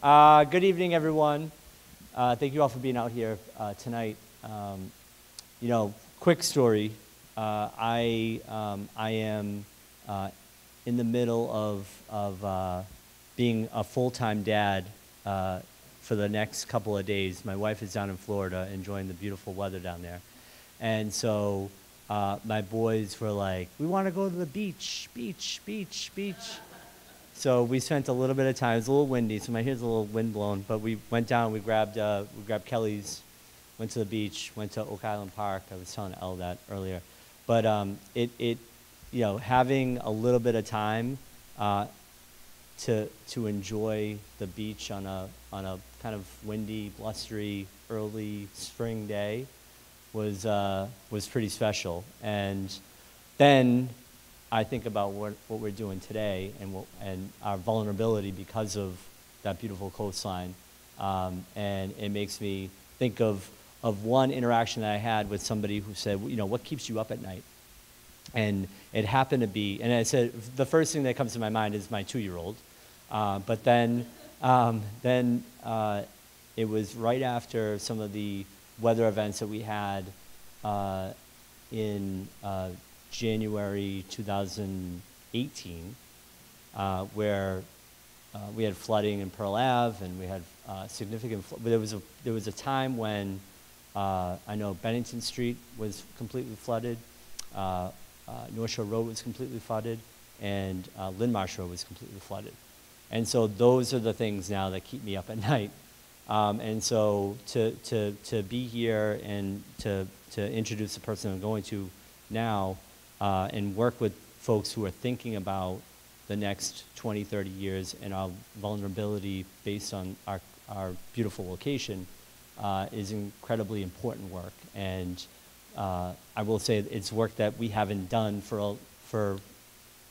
Good evening, everyone. Thank you all for being out here tonight. Quick story. I am in the middle of being a full-time dad for the next couple of days. My wife is down in Florida enjoying the beautiful weather down there. And so my boys were like, we want to go to the beach. So we spent a little bit of time. It was a little windy, so my hair's a little wind-blown. But we went down, we grabbed Kelly's, went to the beach, went to Oak Island Park. I was telling Elle that earlier. But having a little bit of time to enjoy the beach on a kind of windy, blustery, early spring day was pretty special. And then I think about what we're doing today and our vulnerability because of that beautiful coastline. And it makes me think of one interaction that I had with somebody who said, what keeps you up at night? And it happened to be, and I said, the first thing that comes to my mind is my 2-year-old. But then it was right after some of the weather events that we had in January 2018, where we had flooding in Pearl Ave, and we had significant. But there was a time when I know Bennington Street was completely flooded, North Shore Road was completely flooded, and Lindmarsh Road was completely flooded. And so those are the things now that keep me up at night. And so to be here and to introduce the person I'm going to now. And work with folks who are thinking about the next 20, 30 years and our vulnerability based on our beautiful location is incredibly important work. And I will say it's work that we haven't done for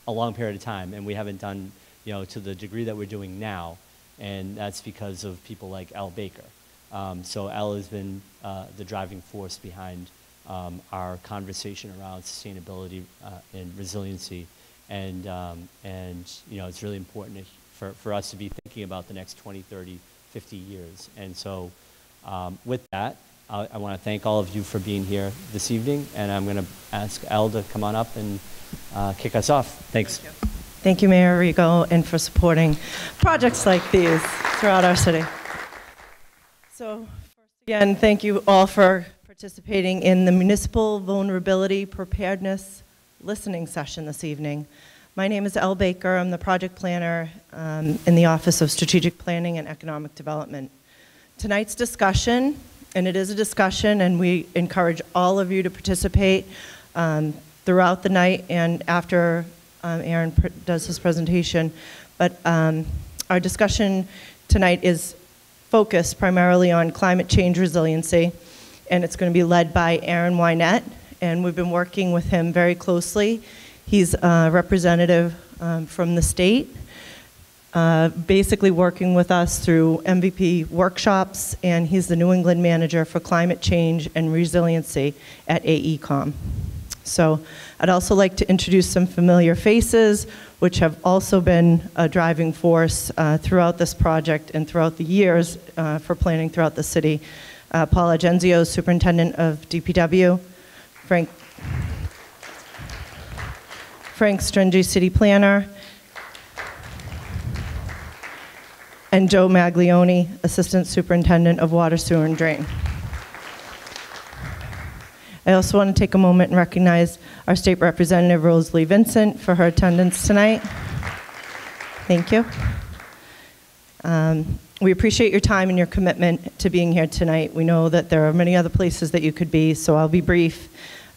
a long period of time, and we haven't done to the degree that we're doing now. And that's because of people like Elle Baker. So Elle has been the driving force behind our conversation around sustainability and resiliency, and it's really important for us to be thinking about the next 20, 30, 50 years. And so with that, I want to thank all of you for being here this evening, and I'm going to ask Elle to come on up and kick us off. Thanks. Thank you, Mayor Rigo, and for supporting projects like these throughout our city. So first again, thank you all for participating in the Municipal Vulnerability Preparedness listening session this evening. My name is Elle Baker. I'm the project planner in the Office of Strategic Planning and Economic Development. Tonight's discussion, and it is a discussion, and we encourage all of you to participate throughout the night and after Aaron does his presentation. But our discussion tonight is focused primarily on climate change resiliency, and it's going to be led by Aaron Wynette, and we've been working with him very closely. He's a representative from the state, basically working with us through MVP workshops, and he's the New England manager for climate change and resiliency at AECOM. So I'd also like to introduce some familiar faces, which have also been a driving force throughout this project and throughout the years for planning throughout the city. Paula Genzio, Superintendent of DPW, Frank Stringy, City Planner, and Joe Maglione, Assistant Superintendent of Water, Sewer, and Drain. I also want to take a moment and recognize our State Representative, Rosalie Vincent, for her attendance tonight. Thank you. We appreciate your time and your commitment to being here tonight. We know that there are many other places that you could be, so I'll be brief.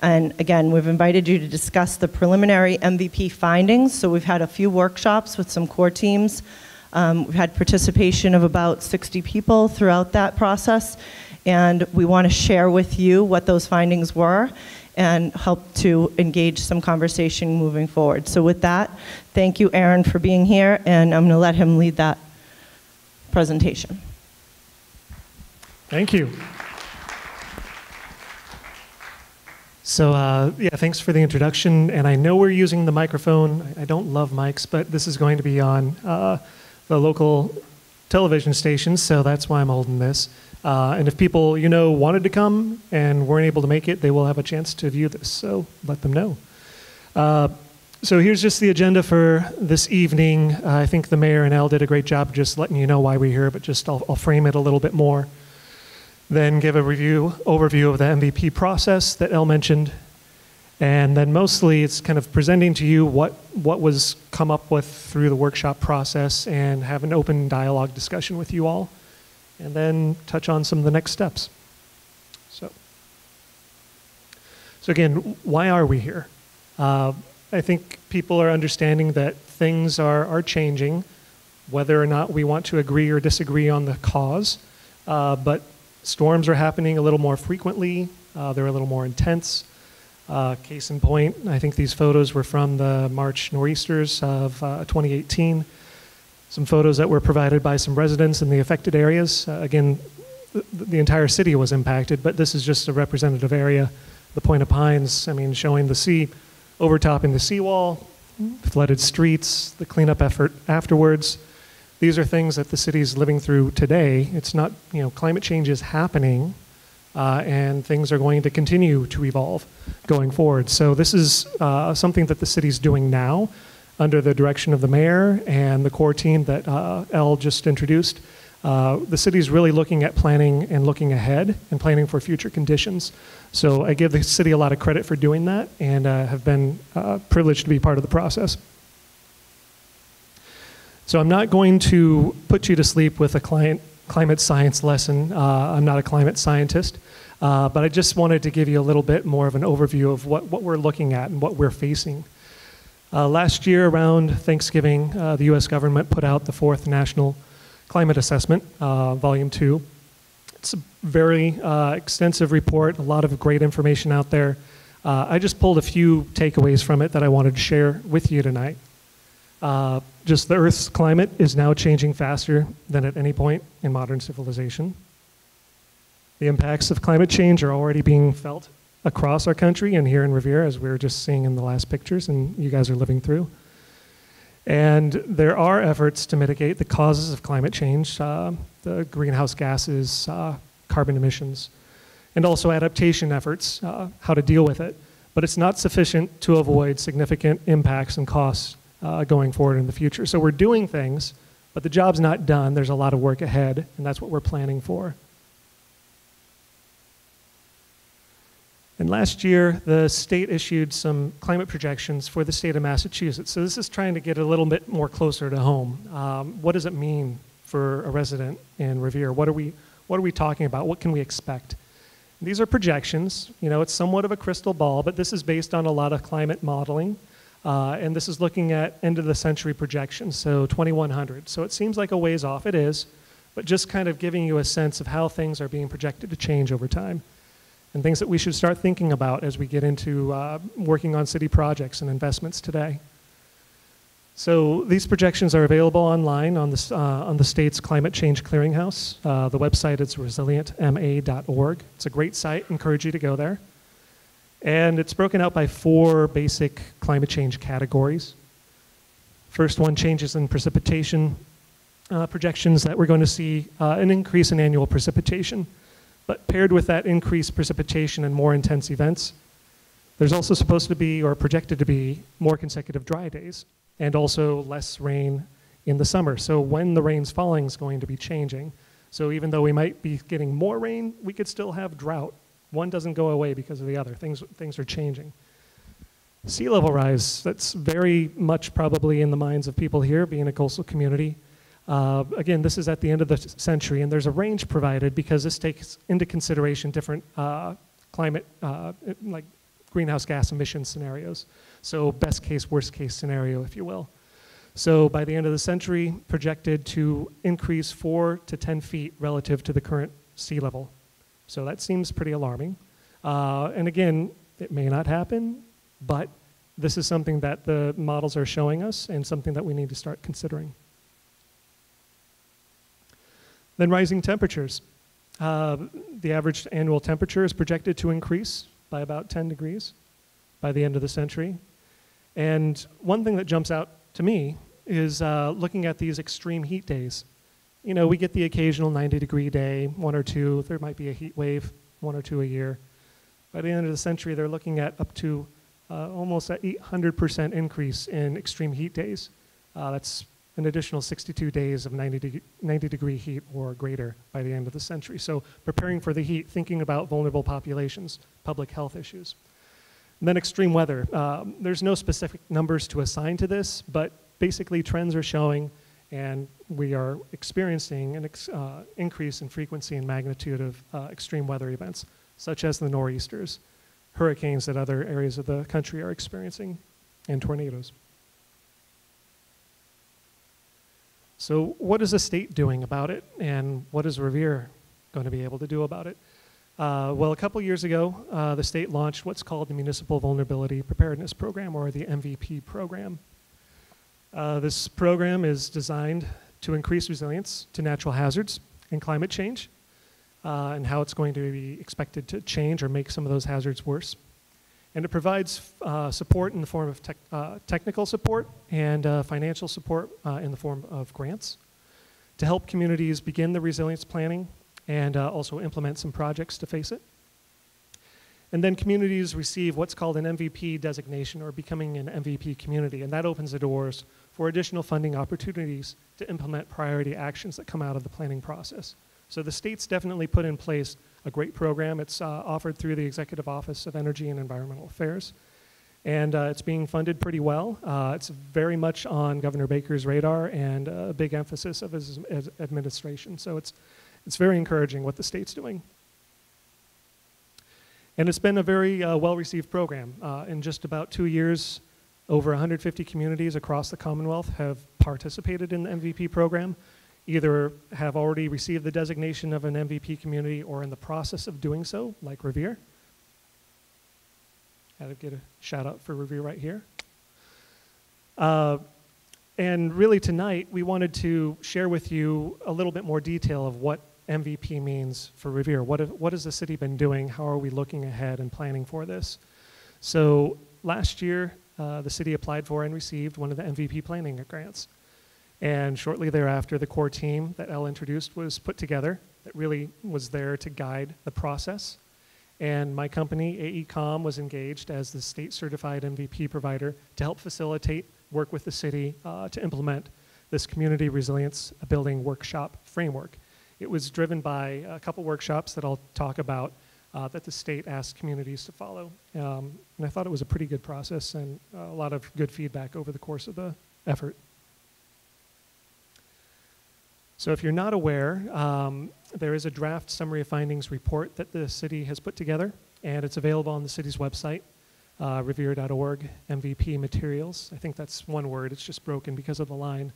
And again, we've invited you to discuss the preliminary MVP findings. So we've had a few workshops with some core teams. We've had participation of about 60 people throughout that process. And we want to share with you what those findings were and help to engage some conversation moving forward. So with that, thank you, Aaron, for being here, and I'm going to let him lead that presentation. Thank you. So yeah, thanks for the introduction. And I know we're using the microphone. I don't love mics, but this is going to be on the local television stations, so that's why I'm holding this. And if people you know wanted to come and weren't able to make it, they will have a chance to view this, so let them know. So here's just the agenda for this evening. I think the mayor and Elle did a great job just letting you know why we're here, but just I'll frame it a little bit more. Then give a overview of the MVP process that Elle mentioned. And then mostly it's kind of presenting to you what was come up with through the workshop process and have an open dialogue discussion with you all. And then touch on some of the next steps. So again, why are we here? I think people are understanding that things are changing, whether or not we want to agree or disagree on the cause. But storms are happening a little more frequently. They're a little more intense. Case in point, I think these photos were from the March nor'easters of 2018. Some photos that were provided by some residents in the affected areas. Again, the entire city was impacted, but this is just a representative area. The Point of Pines, I mean, showing the sea overtopping the seawall, flooded streets, the cleanup effort afterwards. These are things that the city is living through today. It's not, climate change is happening, and things are going to continue to evolve going forward. So this is something that the city's doing now under the direction of the mayor and the core team that Elle just introduced. The city's really looking at planning and looking ahead and planning for future conditions. So I give the city a lot of credit for doing that and have been privileged to be part of the process. So I'm not going to put you to sleep with a climate science lesson. I'm not a climate scientist, but I just wanted to give you a little bit more of an overview of what we're looking at and what we're facing. Last year around Thanksgiving, the US government put out the 4th National Climate Assessment, Volume 2. It's a very extensive report, a lot of great information out there. I just pulled a few takeaways from it that I wanted to share with you tonight. Just the Earth's climate is now changing faster than at any point in modern civilization. The impacts of climate change are already being felt across our country and here in Revere, as we were just seeing in the last pictures and you guys are living through. And there are efforts to mitigate the causes of climate change, the greenhouse gases, carbon emissions, and also adaptation efforts, how to deal with it. But it's not sufficient to avoid significant impacts and costs going forward in the future. So we're doing things, but the job's not done. There's a lot of work ahead, and that's what we're planning for. And last year, the state issued some climate projections for the state of Massachusetts. So this is trying to get a little bit more closer to home. What does it mean for a resident in Revere? What are we talking about? What can we expect? These are projections. It's somewhat of a crystal ball, but this is based on a lot of climate modeling. And this is looking at end of the century projections, so 2100. So it seems like a ways off. It is, but just kind of giving you a sense of how things are being projected to change over time. And things that we should start thinking about as we get into working on city projects and investments today. So these projections are available online on the state's Climate Change Clearinghouse. The website is resilientma.org. It's a great site. Encourage you to go there. And it's broken out by 4 basic climate change categories. First one, changes in precipitation. Projections that we're going to see an increase in annual precipitation. But paired with that increased precipitation and more intense events, there's also supposed to be, or projected to be, more consecutive dry days, and also less rain in the summer. So when the rain's falling is going to be changing. So even though we might be getting more rain, we could still have drought. One doesn't go away because of the other. Things are changing. Sea level rise, that's very much probably in the minds of people here, being a coastal community. Again, this is at the end of the century, and there's a range provided because this takes into consideration different climate, like greenhouse gas emission scenarios. So best case, worst case scenario, if you will. So by the end of the century, projected to increase 4 to 10 feet relative to the current sea level. So that seems pretty alarming. And again, it may not happen, but this is something that the models are showing us and something that we need to start considering. Then rising temperatures. The average annual temperature is projected to increase by about 10 degrees by the end of the century. And one thing that jumps out to me is looking at these extreme heat days. you know, we get the occasional 90-degree day, one or two. There might be a heat wave, one or two a year. By the end of the century, they're looking at up to almost an 800% increase in extreme heat days. That's an additional 62 days of 90-degree heat or greater by the end of the century. So preparing for the heat, thinking about vulnerable populations, public health issues. And then extreme weather. There's no specific numbers to assign to this, but basically trends are showing, and we are experiencing an increase in frequency and magnitude of extreme weather events, such as the nor'easters, hurricanes that other areas of the country are experiencing, and tornadoes. So what is the state doing about it, and what is Revere going to be able to do about it? Well, a couple years ago, the state launched what's called the Municipal Vulnerability Preparedness Program, or the MVP program. This program is designed to increase resilience to natural hazards and climate change, and how it's going to be expected to change or make some of those hazards worse. And it provides support in the form of technical support and financial support in the form of grants to help communities begin the resilience planning and also implement some projects to face it. And then communities receive what's called an MVP designation, or becoming an MVP community, and that opens the doors for additional funding opportunities to implement priority actions that come out of the planning process. So the state's definitely put in place a great program. It's offered through the Executive Office of Energy and Environmental Affairs, and it's being funded pretty well. It's very much on Governor Baker's radar and a big emphasis of his administration. So it's very encouraging what the state's doing. And it's been a very well-received program. In just about 2 years, over 150 communities across the Commonwealth have participated in the MVP program, either have already received the designation of an MVP community or in the process of doing so, like Revere. Had to get a shout out for Revere right here. And really tonight, we wanted to share with you a little bit more detail of what MVP means for Revere. What has the city been doing? How are we looking ahead and planning for this? So last year, the city applied for and received one of the MVP planning grants. And shortly thereafter, the core team that Elle introduced was put together that really was there to guide the process. And my company, AECOM, was engaged as the state-certified MVP provider to help facilitate work with the city to implement this community resilience building workshop framework. It was driven by a couple workshops that I'll talk about that the state asked communities to follow. And I thought it was a pretty good process and a lot of good feedback over the course of the effort. So if you're not aware, there is a draft summary of findings report that the city has put together, and it's available on the city's website, revere.org, MVP materials. I think that's one word, it's just broken because of the line.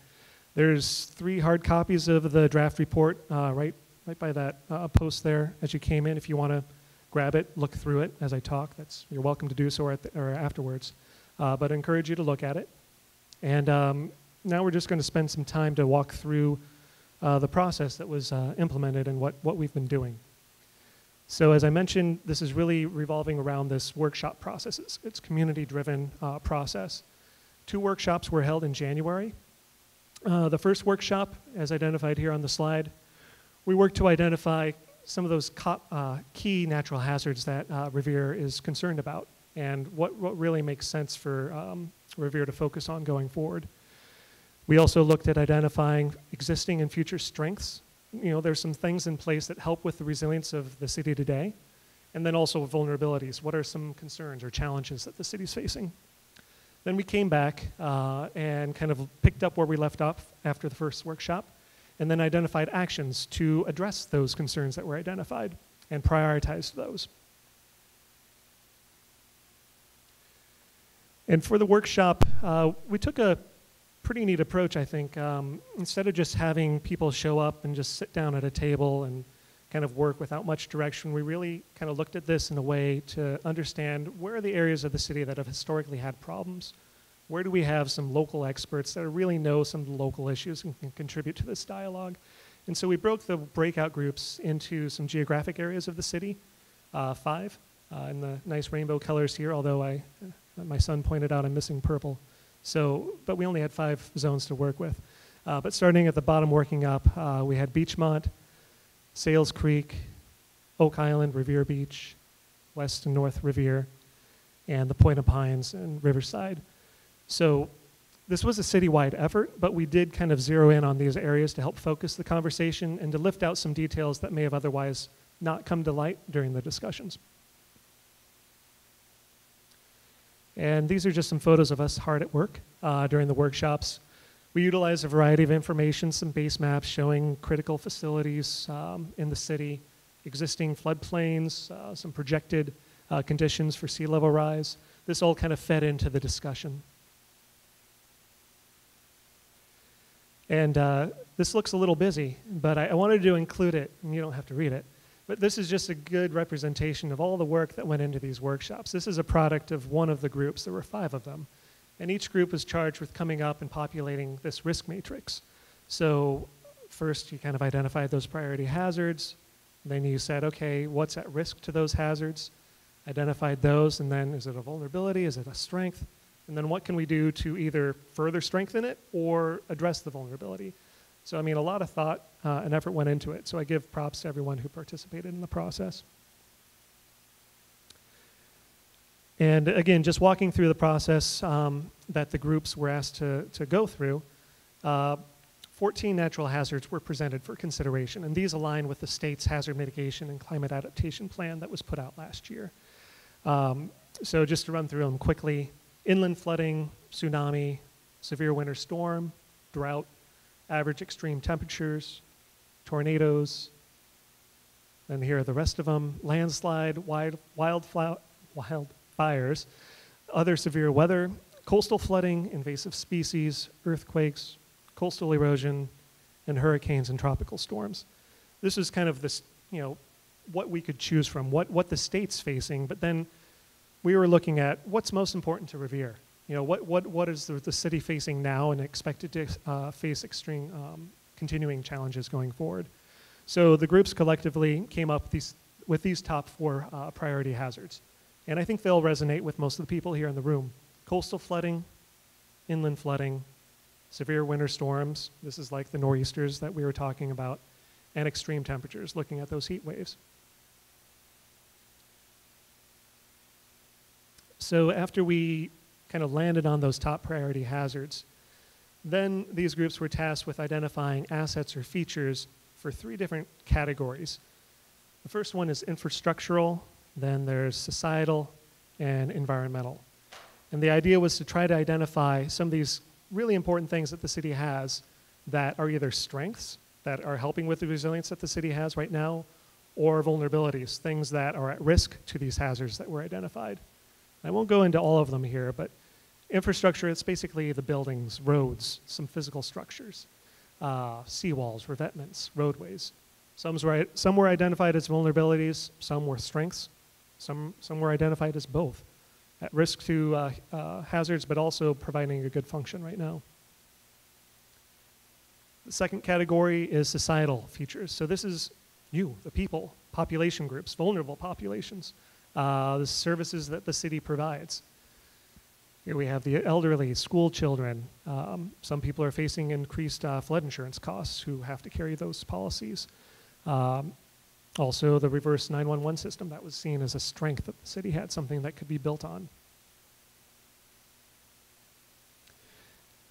There's 3 hard copies of the draft report right by that post there as you came in. If you want to grab it, look through it as I talk, you're welcome to do so or afterwards. But I encourage you to look at it. And now we're just going to spend some time to walk through the process that was implemented and what we've been doing. So as I mentioned, this is really revolving around this workshop process. It's community-driven process. 2 workshops were held in January. The first workshop, as identified here on the slide, we worked to identify some of those key natural hazards that Revere is concerned about and what really makes sense for Revere to focus on going forward. We also looked at identifying existing and future strengths. You know, there's some things in place that help with the resilience of the city today, and then also vulnerabilities. What are some concerns or challenges that the city's facing? Then we came back and kind of picked up where we left off after the first workshop, and then identified actions to address those concerns that were identified and prioritized those. And for the workshop, we took a pretty neat approach, I think. Instead of just having people show up and just sit down at a table and kind of work without much direction, we really kind of looked at this in a way to understand where are the areas of the city that have historically had problems. Where do we have some local experts that really know some of the local issues and can contribute to this dialogue? And so we broke the breakout groups into some geographic areas of the city, 5, in the nice rainbow colors here, although my son pointed out I'm missing purple. So, but we only had 5 zones to work with. But starting at the bottom, working up, we had Beachmont, Sales Creek, Oak Island, Revere Beach, West and North Revere, and the Point of Pines and Riverside. So this was a citywide effort, but we did kind of zero in on these areas to help focus the conversation and to lift out some details that may have otherwise not come to light during the discussions. And these are just some photos of us hard at work during the workshops. We utilize a variety of information, some base maps showing critical facilities in the city, existing floodplains, some projected conditions for sea level rise. This all kind of fed into the discussion. And this looks a little busy, but I wanted to include it, and you don't have to read it. But this is just a good representation of all the work that went into these workshops. This is a product of one of the groups. There were 5 of them. And each group was charged with coming up and populating this risk matrix. So first you kind of identified those priority hazards. Then you said, okay, what's at risk to those hazards? Identified those, and then is it a vulnerability? Is it a strength? And then what can we do to either further strengthen it or address the vulnerability? So I mean, a lot of thought and effort went into it. So I give props to everyone who participated in the process. And again, just walking through the process that the groups were asked to go through, 14 natural hazards were presented for consideration, and these align with the state's hazard mitigation and climate adaptation plan that was put out last year. So just to run through them quickly, inland flooding, tsunami, severe winter storm, drought, average extreme temperatures, tornadoes, and here are the rest of them, landslide, wildfires, other severe weather, coastal flooding, invasive species, earthquakes, coastal erosion, and hurricanes and tropical storms. This is kind of this, you know, what we could choose from, what the state's facing, but then we were looking at what's most important to Revere. You know, what is the city facing now and expected to face extreme continuing challenges going forward. So the groups collectively came up with these top 4 priority hazards. And I think they'll resonate with most of the people here in the room. Coastal flooding, inland flooding, severe winter storms, this is like the nor'easters that we were talking about, and extreme temperatures, looking at those heat waves. So after we kind of landed on those top priority hazards, then these groups were tasked with identifying assets or features for 3 different categories. The first one is infrastructural, then there's societal and environmental. And the idea was to try to identify some of these really important things that the city has that are either strengths that are helping with the resilience that the city has right now, or vulnerabilities, things that are at risk to these hazards that were identified. I won't go into all of them here, but infrastructure, it's basically the buildings, roads, some physical structures, seawalls, revetments, roadways. Some were identified as vulnerabilities, some were strengths, some were identified as both, at risk to hazards, but also providing a good function right now. The second category is societal features. So this is you, the people, population groups, vulnerable populations, the services that the city provides. Here we have the elderly, school children. Some people are facing increased flood insurance costs who have to carry those policies. Also, the reverse 911 system that was seen as a strength that the city had, something that could be built on.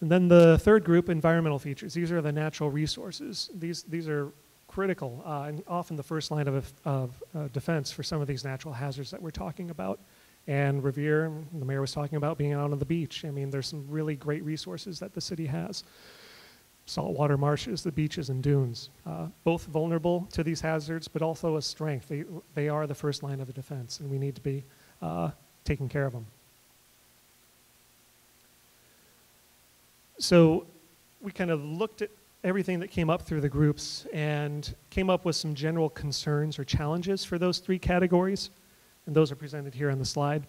And then the third group, environmental features. These are the natural resources. These are critical and often the first line of defense for some of these natural hazards that we're talking about. And Revere, the mayor was talking about being out on the beach. I mean, there's some really great resources that the city has. Saltwater marshes, the beaches and dunes, both vulnerable to these hazards, but also a strength. They are the first line of defense, and we need to be taking care of them. So we kind of looked at everything that came up through the groups and came up with some general concerns or challenges for those 3 categories, and those are presented here on the slide.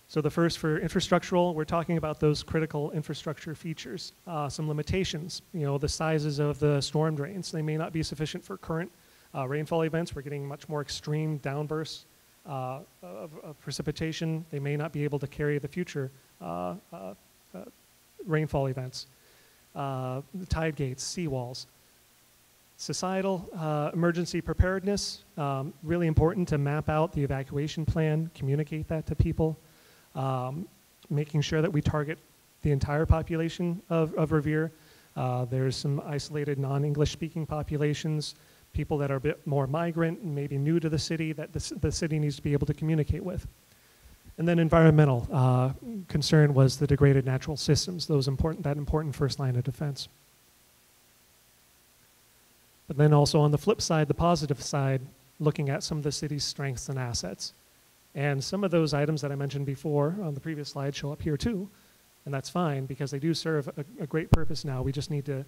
So the first, for infrastructural, we're talking about those critical infrastructure features. Some limitations, you know, the sizes of the storm drains. They may not be sufficient for current rainfall events. We're getting much more extreme downbursts of precipitation. They may not be able to carry the future rainfall events. the tide gates, seawalls. Societal emergency preparedness, really important to map out the evacuation plan, communicate that to people, making sure that we target the entire population of Revere. There's some isolated non-English speaking populations, people that are a bit more migrant and maybe new to the city that the city needs to be able to communicate with. And then environmental concern was the degraded natural systems, that important first line of defense. But then also on the flip side, the positive side, looking at some of the city's strengths and assets. And some of those items that I mentioned before on the previous slide show up here too, and that's fine because they do serve a great purpose now. We just need to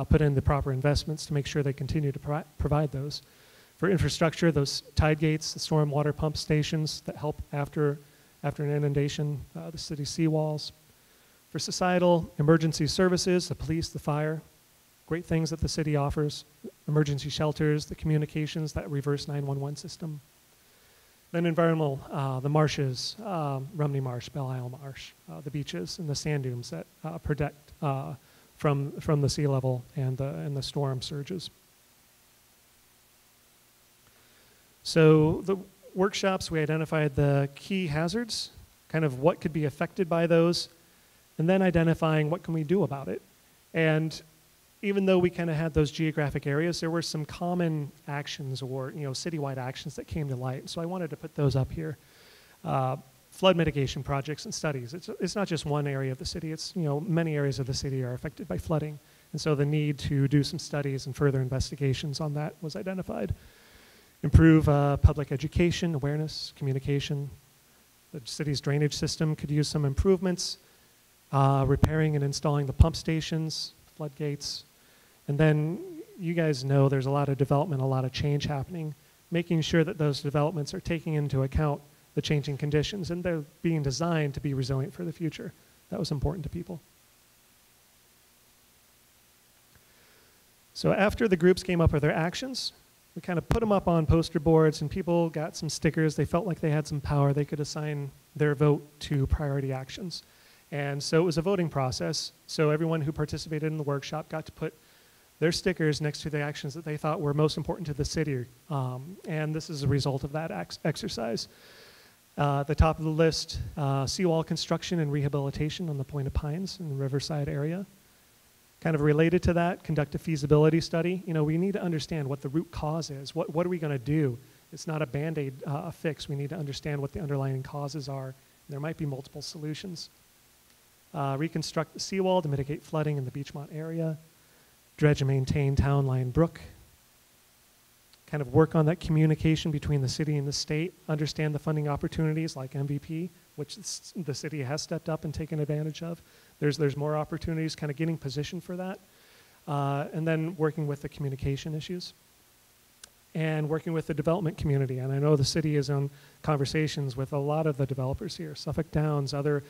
put in the proper investments to make sure they continue to provide those. For infrastructure, those tide gates, the storm water pump stations that help after an inundation, the city's seawalls. For societal emergency services, the police, the fire, great things that the city offers, emergency shelters, the communications, that reverse 911 system. Then environmental, the marshes, Rumney Marsh, Belle Isle Marsh, the beaches and the sand dunes that protect from the sea level and the storm surges. So the workshops, we identified the key hazards, kind of what could be affected by those, and then identifying what can we do about it. And even though we kind of had those geographic areas, there were some common actions or citywide actions that came to light. So I wanted to put those up here. Flood mitigation projects and studies. It's not just one area of the city. It's many areas of the city are affected by flooding, and so the need to do some studies and further investigations on that was identified. Improve public education, awareness, communication. The city's drainage system could use some improvements. Repairing and installing the pump stations, floodgates. And then you guys know there's a lot of development, a lot of change happening, making sure that those developments are taking into account the changing conditions and they're being designed to be resilient for the future. That was important to people. So after the groups came up with their actions, we kind of put them up on poster boards and people got some stickers. They felt like they had some power. They could assign their vote to priority actions. And so it was a voting process. So everyone who participated in the workshop got to put their stickers next to the actions that they thought were most important to the city. And this is a result of that exercise. The top of the list, seawall construction and rehabilitation on the Point of Pines in the Riverside area. Kind of related to that, conduct a feasibility study. We need to understand what the root cause is. What are we going to do? It's not a Band-Aid fix. We need to understand what the underlying causes are. There might be multiple solutions. Reconstruct the seawall to mitigate flooding in the Beachmont area. Dredge and maintain Town Line Brook. Kind of work on that communication between the city and the state. Understand the funding opportunities like MVP, which the city has stepped up and taken advantage of. There's more opportunities, kind of getting positioned for that. And then working with the communication issues. And working with the development community. And I know the city is in conversations with a lot of the developers here, Suffolk Downs, other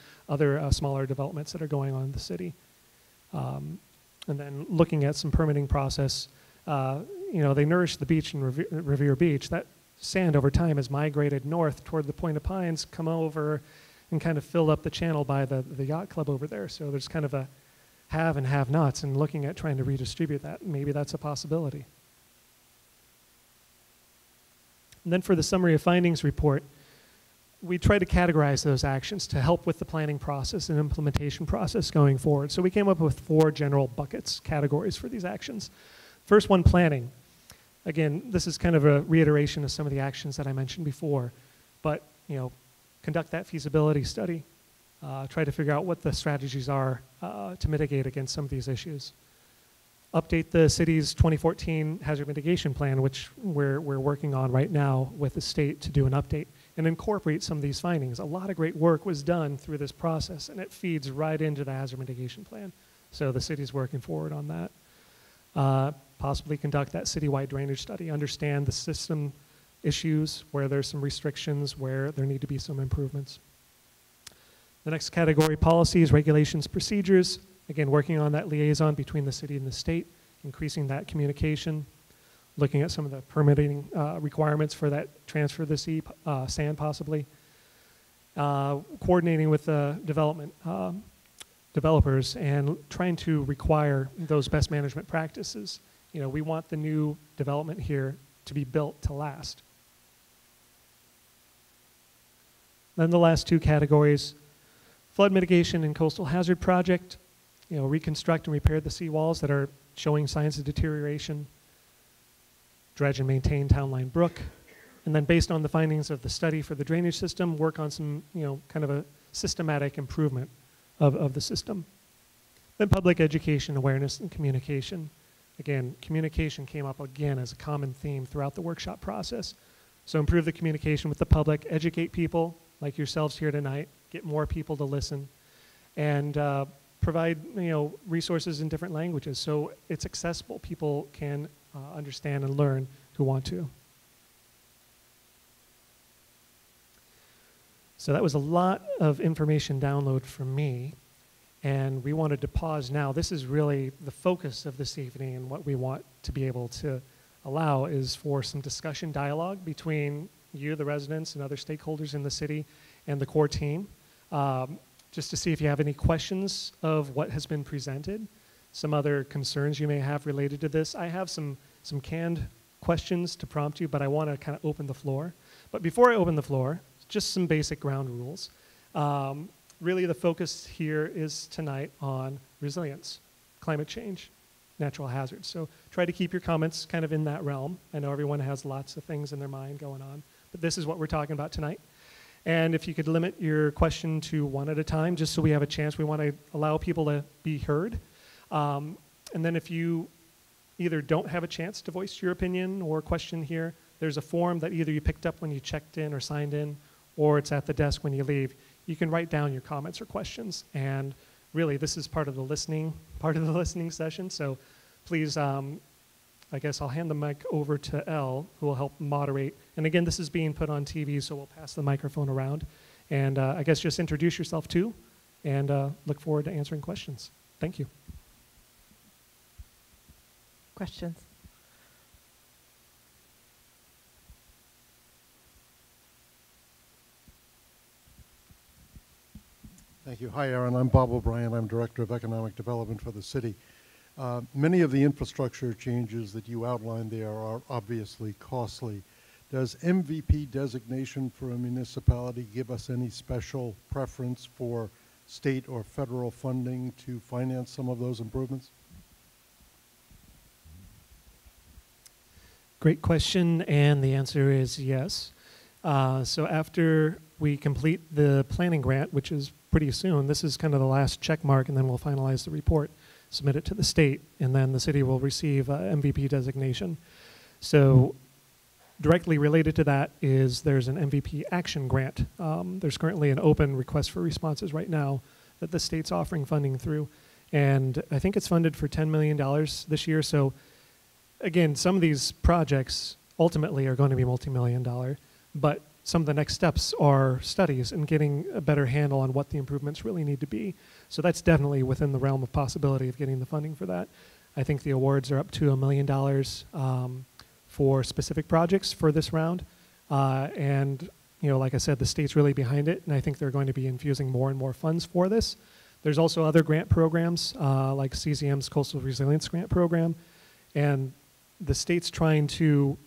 smaller developments that are going on in the city. And then looking at some permitting process. They nourish the beach in Revere Beach. That sand over time has migrated north toward the Point of Pines, come over and kind of filled up the channel by the yacht club over there. So there's kind of a have and have-nots, and looking at trying to redistribute that. Maybe that's a possibility. And then for the summary of findings report, we try to categorize those actions to help with the planning process and implementation process going forward. So we came up with 4 general buckets, categories for these actions. First one, planning. Again, this is kind of a reiteration of some of the actions that I mentioned before, but conduct that feasibility study, try to figure out what the strategies are to mitigate against some of these issues. Update the city's 2014 hazard mitigation plan, which we're working on right now with the state to do an update and incorporate some of these findings. A lot of great work was done through this process, and it feeds right into the hazard mitigation plan. So the city's working forward on that. Possibly conduct that citywide drainage study, understand the system issues, where there's some restrictions, where there need to be some improvements. The next category, policies, regulations, procedures. Again, working on that liaison between the city and the state, increasing that communication, looking at some of the permitting requirements for that transfer of the sand possibly. Coordinating with the development developers and trying to require those best management practices. You know, we want the new development here to be built to last. Then the last two categories, flood mitigation and coastal hazard project, you know, reconstruct and repair the seawalls that are showing signs of deterioration, dredge and maintain town line brook, and then based on the findings of the study for the drainage system, work on some, you know, kind of a systematic improvement of the system. Then public education, awareness, and communication. Again, communication came up again as a common theme throughout the workshop process. So improve the communication with the public, educate people like yourselves here tonight, get more people to listen, and provide, you know, resources in different languages so it's accessible. People can understand and learn who want to. So that was a lot of information download from me, and we wanted to pause now. This is really the focus of this evening, and what we want to be able to allow is for some discussion dialogue between you, the residents, and other stakeholders in the city, and the core team, just to see if you have any questions of what has been presented, some other concerns you may have related to this. I have some canned questions to prompt you, but I want to kind of open the floor. But before I open the floor, just some basic ground rules. Really the focus here is tonight on resilience, climate change, natural hazards. So try to keep your comments kind of in that realm. I know everyone has lots of things in their mind going on, but this is what we're talking about tonight. And if you could limit your question to one at a time, just so we have a chance, we want to allow people to be heard. And then if you either don't have a chance to voice your opinion or question here, there's a form that either you picked up when you checked in or signed in, or it's at the desk when you leave. You can write down your comments or questions. And really, this is part of the listening session. So please, I guess I'll hand the mic over to Elle, who will help moderate. And again, this is being put on TV, so we'll pass the microphone around. And I guess just introduce yourself too, and look forward to answering questions. Thank you. Questions? Thank you. Hi, Aaron. I'm Bob O'Brien. I'm Director of Economic Development for the city. Many of the infrastructure changes that you outlined there are obviously costly. Does MVP designation for a municipality give us any special preference for state or federal funding to finance some of those improvements? Great question, and the answer is yes. So after we complete the planning grant, which is pretty soon, this is kind of the last check mark, and then we'll finalize the report, submit it to the state, and then the city will receive MVP designation. So directly related to that is there's an MVP action grant. There's currently an open request for responses right now that the state's offering funding through, and I think it's funded for $10 million this year. So again, some of these projects ultimately are going to be multi-million-dollar, but some of the next steps are studies and getting a better handle on what the improvements really need to be. So that's definitely within the realm of possibility of getting the funding for that. I think the awards are up to $1 million for specific projects for this round. And you know, like I said, the state's really behind it, and I think they're going to be infusing more and more funds for this. There's also other grant programs like CZM's Coastal Resilience Grant Program, and the state's trying to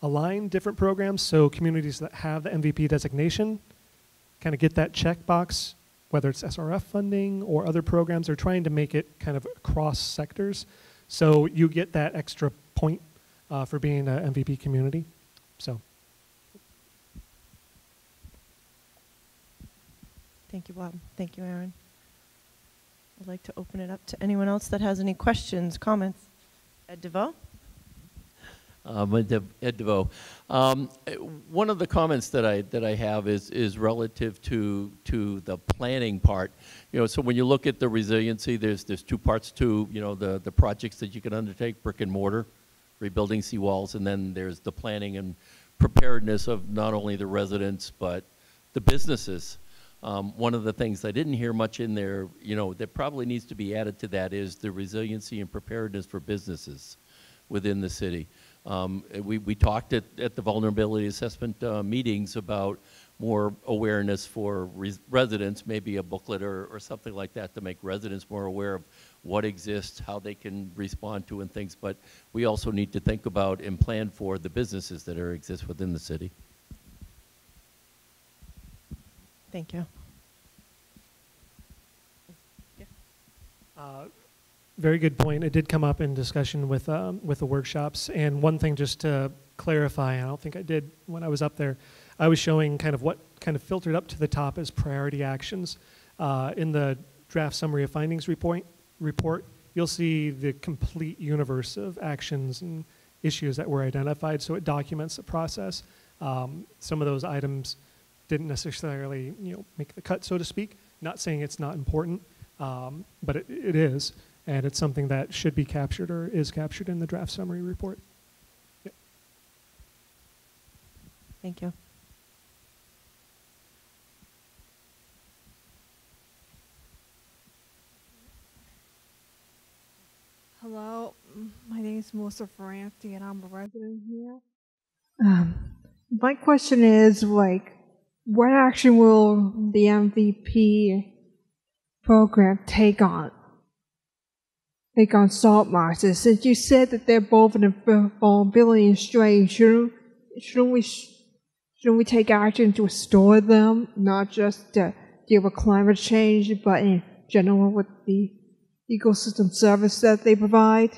align different programs so communities that have the MVP designation kind of get that checkbox, whether it's SRF funding or other programs. They're trying to make it kind of across sectors, so you get that extra point for being an MVP community. So. Thank you, Bob. Thank you, Aaron. I'd like to open it up to anyone else that has any questions, comments. Ed DeVoe? Ed DeVoe. One of the comments that I have is relative to the planning part. You know, so when you look at the resiliency, there's two parts to, you know, the projects that you can undertake, brick and mortar, rebuilding seawalls, and then there's the planning and preparedness of not only the residents but the businesses. One of the things I didn't hear much in there, you know, that probably needs to be added to that is the resiliency and preparedness for businesses within the city. We talked at the vulnerability assessment meetings about more awareness for residents, maybe a booklet or something like that to make residents more aware of what exists, how they can respond to and things. But we also need to think about and plan for the businesses that exist within the city. Thank you. Very good point. It did come up in discussion with the workshops. And one thing just to clarify, and I don't think I did when I was up there, I was showing kind of what kind of filtered up to the top as priority actions. In the draft summary of findings report, you'll see the complete universe of actions and issues that were identified, so it documents the process. Some of those items didn't necessarily, make the cut, so to speak. Not saying it's not important, but it is, and it's something that should be captured or is captured in the draft summary report. Yep. Thank you. Hello, my name is Melissa Francie, and I'm a resident here. My question is, what action will the MVP program take on salt marshes? Since you said that they're both in a vulnerability strain, shouldn't we take action to restore them, not just to deal with climate change, but in general with the ecosystem service that they provide?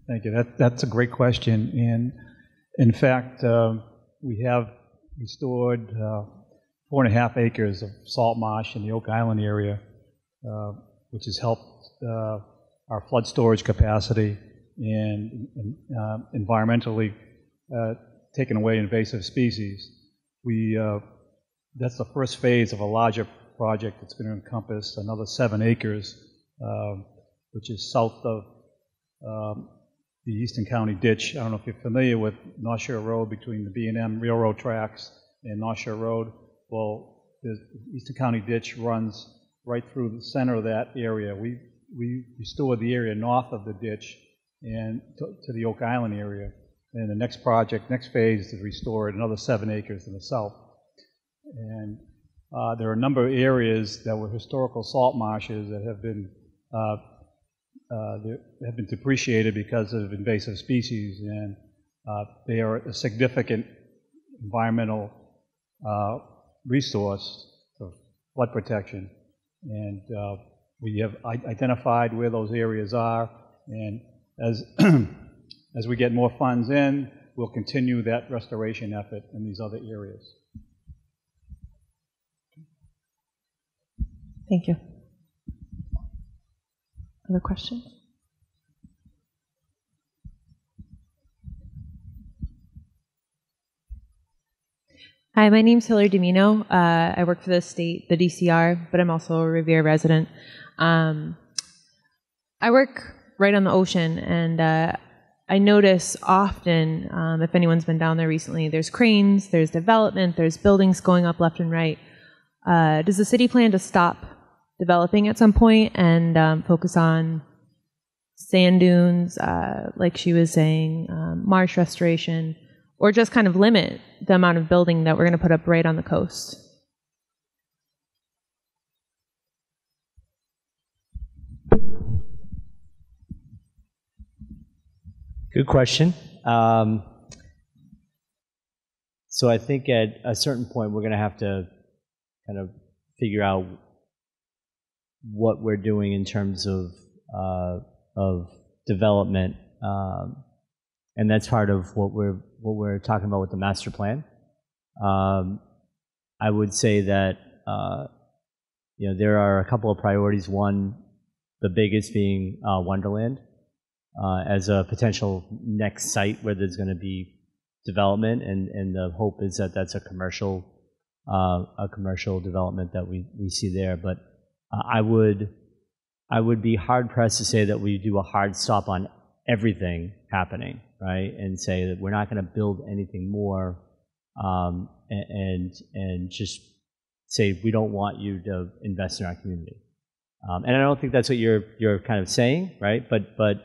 Thank you. That's a great question. And in fact, we have restored 4.5 acres of salt marsh in the Oak Island area, which has helped our flood storage capacity and environmentally taken away invasive species. That's the first phase of a larger project that's going to encompass another 7 acres, which is south of the Eastern County Ditch. I don't know if you're familiar with North Shore Road between the B&M Railroad tracks and North Shore Road. Well, the Eastern County Ditch runs right through the center of that area. We restored the area north of the ditch and to the Oak Island area. And the next project, next phase, is to restore another 7 acres in the south. And there are a number of areas that were historical salt marshes that have been depreciated because of invasive species, and they are a significant environmental resource for flood protection. And we have identified where those areas are, and as as we get more funds in, we'll continue that restoration effort in these other areas. Thank you. Other questions? Hi, my name's Hillard Amino. I work for the state, the DCR, but I'm also a Revere resident. I work right on the ocean, and I notice often, if anyone's been down there recently, there's cranes, there's development, there's buildings going up left and right. Does the city plan to stop developing at some point and focus on sand dunes, like she was saying, marsh restoration, or just kind of limit the amount of building that we're going to put up right on the coast? Good question. So I think at a certain point we're going to have to kind of figure out what we're doing in terms of development, and that's part of what we're talking about with the master plan. I would say that there are a couple of priorities. One, the biggest being Wonderland. As a potential next site where there's going to be development, and the hope is that that's a commercial development that we see there. But I would be hard pressed to say that we do a hard stop on everything happening, right? And say that we're not going to build anything more, and just say we don't want you to invest in our community. And I don't think that's what you're kind of saying, right? But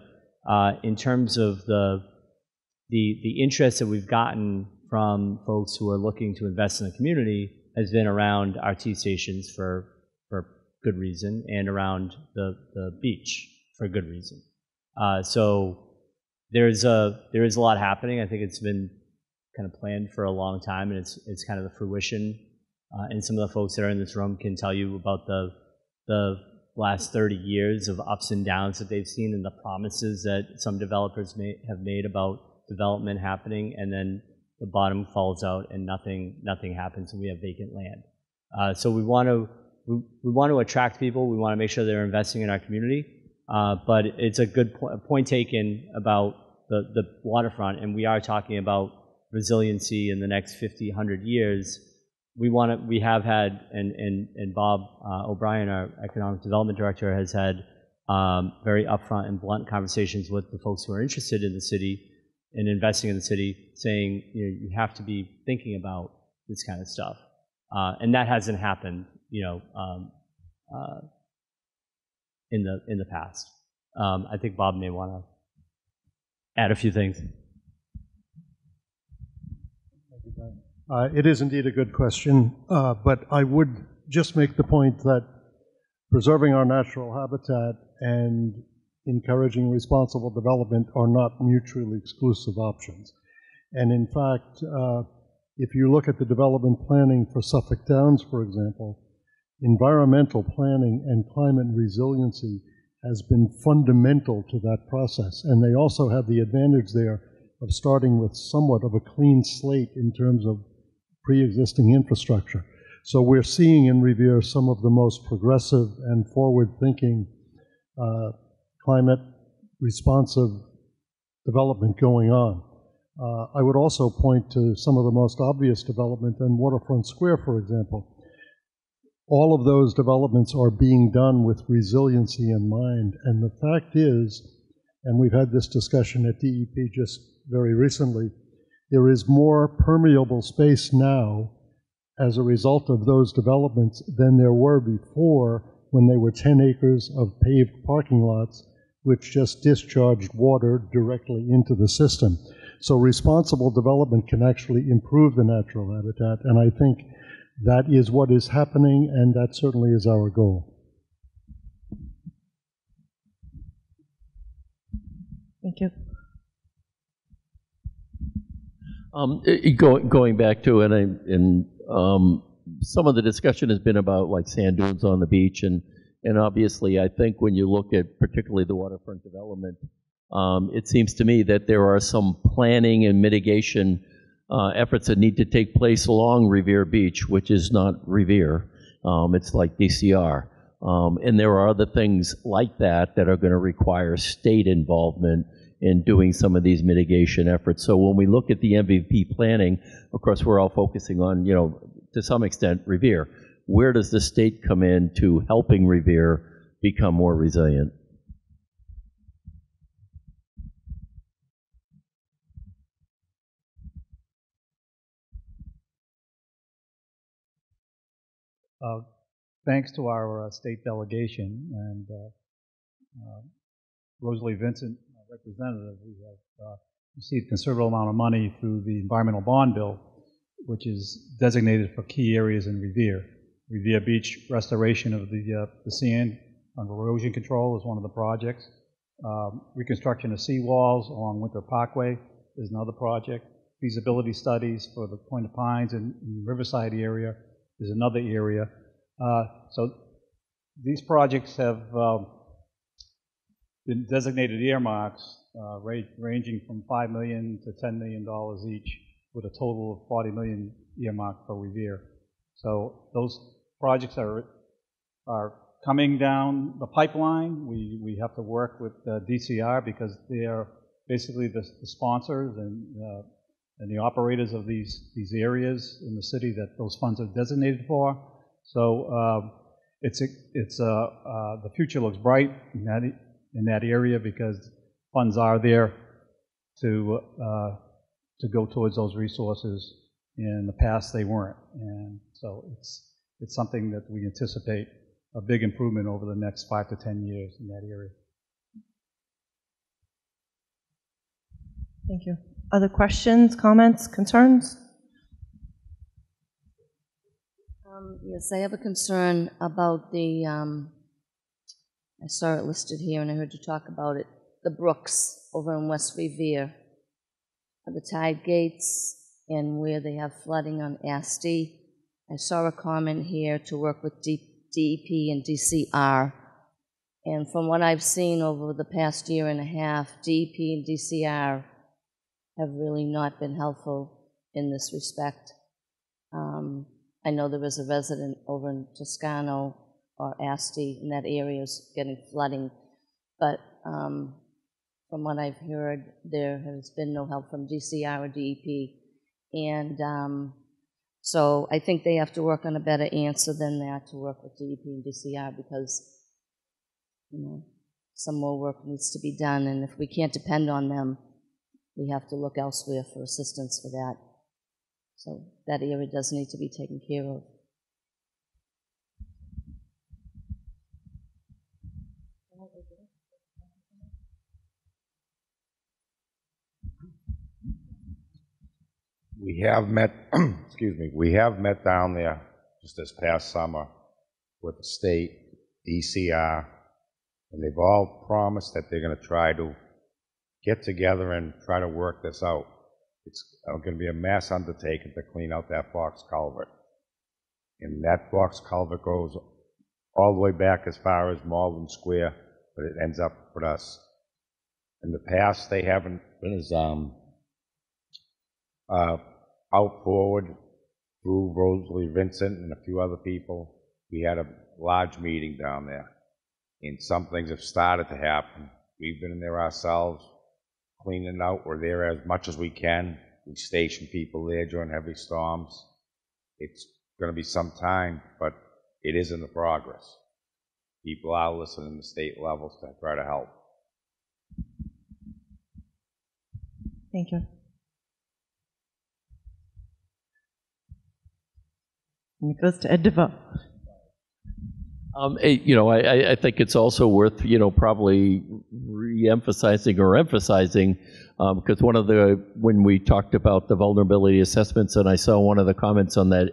in terms of the interest that we've gotten from folks who are looking to invest in the community has been around RT stations for good reason, and around the beach for good reason. So there is a lot happening. I think it's been kind of planned for a long time, and it's kind of the fruition. And some of the folks that are in this room can tell you about the last 30 years of ups and downs that they've seen, and the promises that some developers have made about development happening, and then the bottom falls out and nothing happens, and we have vacant land. So we want to attract people. We want to make sure they're investing in our community. But it's a good point taken about the waterfront, and we are talking about resiliency in the next 50, 100 years. We have had, and Bob O'Brien, our economic development director, has had very upfront and blunt conversations with the folks who are interested in the city and investing in the city, saying, you have to be thinking about this kind of stuff. And that hasn't happened, in the past. I think Bob may want to add a few things. It is indeed a good question, but I would just make the point that preserving our natural habitat and encouraging responsible development are not mutually exclusive options. And in fact, if you look at the development planning for Suffolk Downs, for example, environmental planning and climate resiliency has been fundamental to that process. And they also have the advantage there of starting with somewhat of a clean slate in terms of pre-existing infrastructure. So we're seeing in Revere some of the most progressive and forward-thinking climate responsive development going on. I would also point to some of the most obvious development in Waterfront Square, for example. All of those developments are being done with resiliency in mind. And the fact is, and we've had this discussion at DEP just very recently, there is more permeable space now as a result of those developments than there were before, when they were 10 acres of paved parking lots which just discharged water directly into the system. So responsible development can actually improve the natural habitat, and I think that is what is happening, and that certainly is our goal. Thank you. Going back to it, and some of the discussion has been about like sand dunes on the beach, and obviously I think when you look at particularly the waterfront development, it seems to me that there are some planning and mitigation efforts that need to take place along Revere Beach, which is not Revere. It's like DCR. And there are other things like that that are going to require state involvement in doing some of these mitigation efforts. So when we look at the MVP planning, of course, we're all focusing on, to some extent, Revere. Where does the state come in to helping Revere become more resilient? Thanks to our state delegation and Rosalie Vincent, representative, we have received a considerable amount of money through the Environmental Bond Bill, which is designated for key areas in Revere. Revere Beach restoration of the sand under erosion control is one of the projects. Reconstruction of seawalls along Winter Parkway is another project. Feasibility studies for the Point of Pines and Riverside area is another area. So these projects have been designated earmarks ranging from $5 million to $10 million each, with a total of $40 million earmarked for Revere. So those projects are coming down the pipeline. We have to work with DCR because they are basically the sponsors and the operators of these areas in the city that those funds are designated for. So the future looks bright in that area because funds are there to go towards those resources. In the past, they weren't, and so it's something that we anticipate a big improvement over the next 5 to 10 years in that area. Thank you. Other questions, comments, concerns? Yes, I have a concern about the, I saw it listed here and I heard you talk about it, the brooks over in West Revere, the tide gates and where they have flooding on Asti. I saw a comment here to work with DEP and DCR. And from what I've seen over the past year and a half, DEP and DCR have really not been helpful in this respect. I know there was a resident over in Toscano or Asti in that area is getting flooding, but from what I've heard, there has been no help from DCR or DEP. And so I think they have to work on a better answer than that to work with DEP and DCR because, you know, some more work needs to be done. And if we can't depend on them, we have to look elsewhere for assistance for that. So that area does need to be taken care of. We have met, excuse me, we have met down there just this past summer with the state, DCR, and they've all promised that they're going to try to get together and try to work this out. It's going to be a mass undertaking to clean out that box culvert. And that box culvert goes all the way back as far as Malden Square, but it ends up with us. In the past, they haven't been as out forward through Rosalie Vincent and a few other people. We had a large meeting down there, and some things have started to happen. We've been in there ourselves, cleaning it out. We're there as much as we can. We station people there during heavy storms. It's going to be some time, but it is in the progress. People are listening to the state levels to try to help. Thank you. And it goes to Ed DeVoe. I think it's also worth, probably re-emphasizing or emphasizing, because when we talked about the vulnerability assessments, and I saw one of the comments on that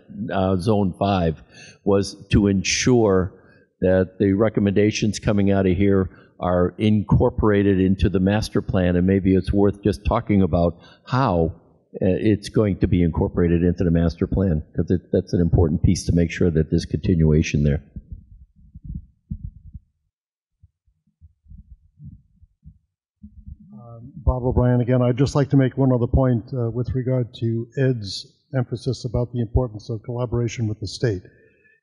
Zone 5, was to ensure that the recommendations coming out of here are incorporated into the master plan, and maybe it's worth just talking about how it's going to be incorporated into the master plan, because that's an important piece to make sure that there's continuation there. Bob O'Brien again. I'd just like to make one other point with regard to Ed's emphasis about the importance of collaboration with the state.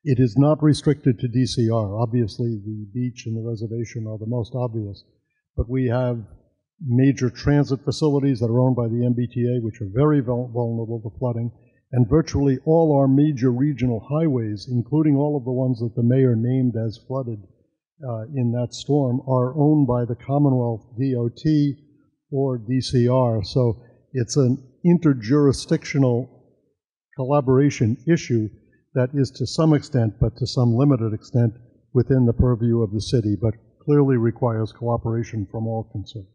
It is not restricted to DCR. Obviously, the beach and the reservation are the most obvious, but we have major transit facilities that are owned by the MBTA, which are very vulnerable to flooding, and virtually all our major regional highways, including all of the ones that the mayor named as flooded in that storm, are owned by the Commonwealth DOT or DCR. So it's an interjurisdictional collaboration issue that is to some extent, but to some limited extent, within the purview of the city, but clearly requires cooperation from all concerned.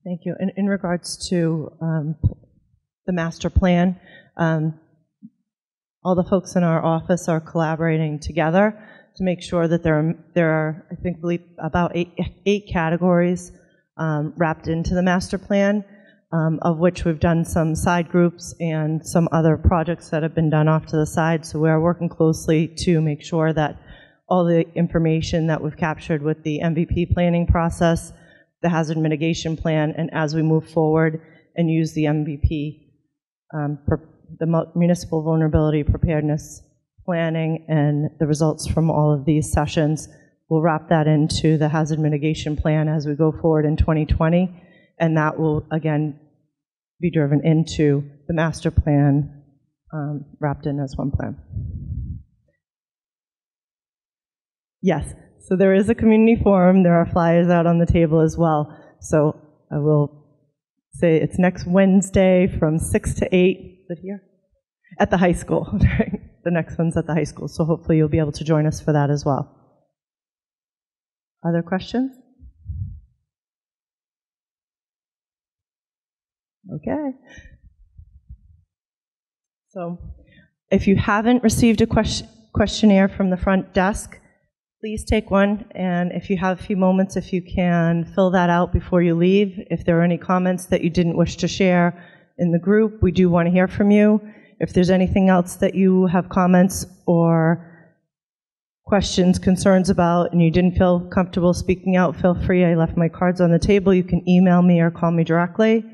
Thank you. In regards to the master plan, all the folks in our office are collaborating together to make sure that there are, I think, about eight categories wrapped into the master plan, of which we've done some side groups and some other projects that have been done off to the side. So we are working closely to make sure that all the information that we've captured with the MVP planning process, the hazard mitigation plan, and as we move forward and use the MVP, the Municipal Vulnerability Preparedness planning and the results from all of these sessions, we'll wrap that into the hazard mitigation plan as we go forward in 2020, and that will again be driven into the master plan, wrapped in as one plan. Yes. So there is a community forum. There are flyers out on the table as well. So I will say it's next Wednesday from 6 to 8. Is it here? at the high school. The next one's at the high school, so hopefully you'll be able to join us for that as well. Other questions? Okay. So if you haven't received a questionnaire from the front desk, please take one, and if you have a few moments, if you can fill that out before you leave. If there are any comments that you didn't wish to share in the group, we do want to hear from you. If there's anything else that you have comments or questions, concerns about, and you didn't feel comfortable speaking out, feel free. I left my cards on the table. You can email me or call me directly.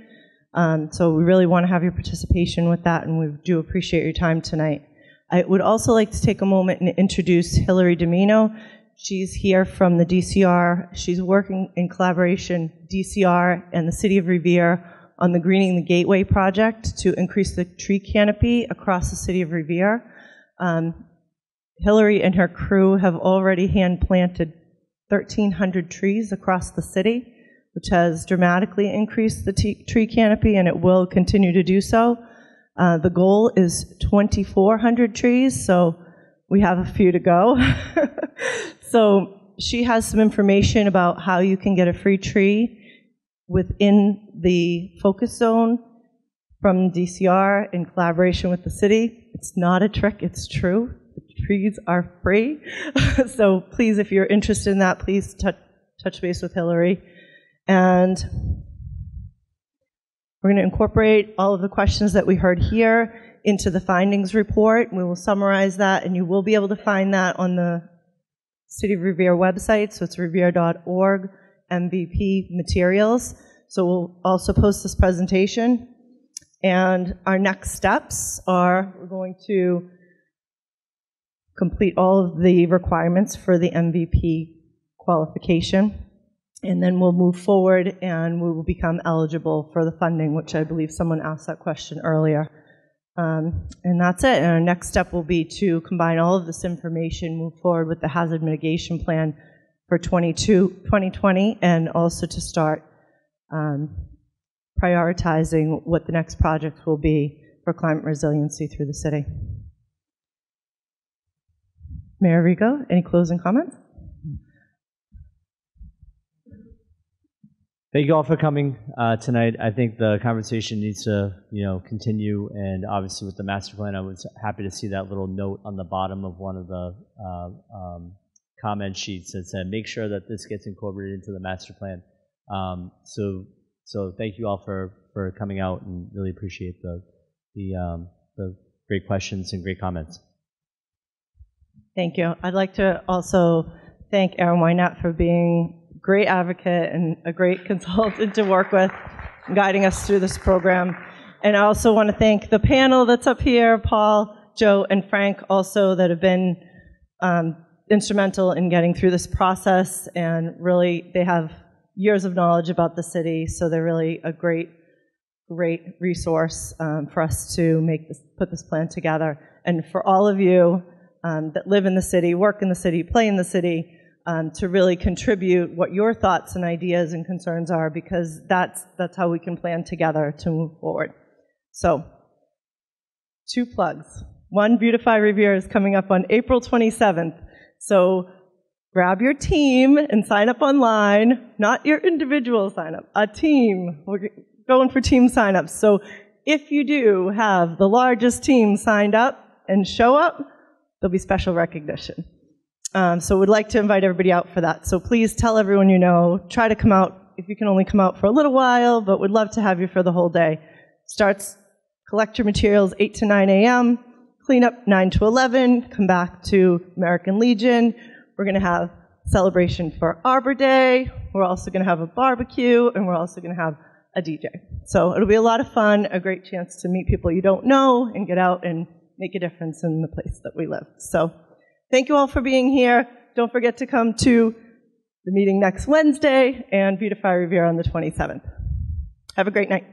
So we really want to have your participation with that, and we do appreciate your time tonight. I would also like to take a moment and introduce Hillard Amino. She's here from the DCR. She's working in collaboration, DCR and the City of Revere, on the Greening the Gateway project to increase the tree canopy across the City of Revere. Hillary and her crew have already hand-planted 1,300 trees across the city, which has dramatically increased the tree canopy, and it will continue to do so. The goal is 2,400 trees, so we have a few to go. So she has some information about how you can get a free tree within the focus zone from DCR in collaboration with the city. It's not a trick, it's true. The trees are free. So please, if you're interested in that, please touch base with Hillary. And we're going to incorporate all of the questions that we heard here into the findings report. We will summarize that, and you will be able to find that on the City of Revere website. So it's revere.org, MVP materials. So we'll also post this presentation. And our next steps are we're going to complete all of the requirements for the MVP qualification. And then we'll move forward and we will become eligible for the funding, which I believe someone asked that question earlier. And that's it. And our next step will be to combine all of this information, move forward with the hazard mitigation plan for 2020, and also to start prioritizing what the next project will be for climate resiliency through the city. Mayor Rigo, any closing comments? Thank you all for coming tonight. I think the conversation needs to, continue. And obviously, with the master plan, I was happy to see that little note on the bottom of one of the comment sheets that said, "Make sure that this gets incorporated into the master plan." So thank you all for coming out, and really appreciate the great questions and great comments. Thank you. I'd like to also thank Aaron Wynett for being a great advocate and a great consultant to work with, guiding us through this program. And I also want to thank the panel that's up here, Paul, Joe, and Frank, also, that have been instrumental in getting through this process. And really, they have years of knowledge about the city, so they're really a great resource for us to put this plan together. And for all of you that live in the city, work in the city, play in the city, to really contribute what your thoughts and ideas and concerns are, because that's how we can plan together to move forward. So, 2 plugs. One, Beautify Revere is coming up on April 27th. So grab your team and sign up online, not your individual sign up, a team. We're going for team sign-ups. So if you do have the largest team signed up and show up, there'll be special recognition. So we'd like to invite everybody out for that. So please tell everyone you know. Try to come out, if you can only come out for a little while, but we'd love to have you for the whole day. Collect your materials 8 to 9 a.m., clean up 9 to 11, come back to American Legion. We're going to have celebration for Arbor Day. We're also going to have a barbecue, and we're also going to have a DJ. So it'll be a lot of fun, a great chance to meet people you don't know and get out and make a difference in the place that we live. So thank you all for being here. Don't forget to come to the meeting next Wednesday and Beautify Revere on the 27th. Have a great night.